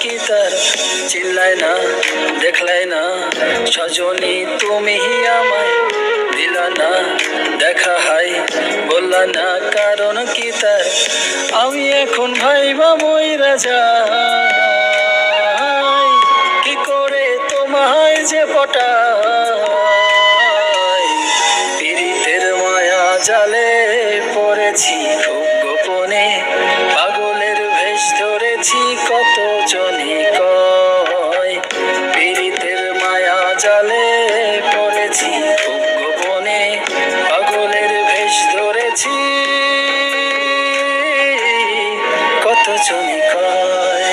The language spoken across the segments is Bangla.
কি তার চিল্লায় না দেখলাই না সজনী তুমি আমায় দিলা না দেখা হাই বললা না কারণ কি তার আমি এখন ভাইবা মইরা যাই কি করে তোমায় যে পটাই পীড়িতের মায়া জালে পড়েছি খুব গোপনে পাগলের ভেষ ধরেছি কত জনই কয় পীড়িতের মায়া জালে পড়েছি খুব গোপনে পাগলের ভেষ ধরেছি কত জনই কয়।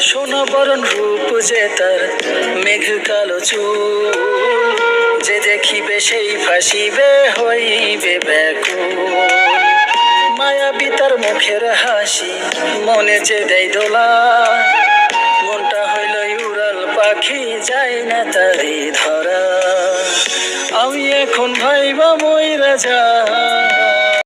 সোনা বরণ রূপ যে তার মেঘ কালো চুল যে দেখিবে সেই ফাঁসিবে হইবে ব্যাকুল মায়াবী তার মুখের হাসি মনে যে দেয় দোলা মনটা হইল উড়াল পাখি যায় না তারি ধরা আমি এখন ভাইবা মইরা যাই।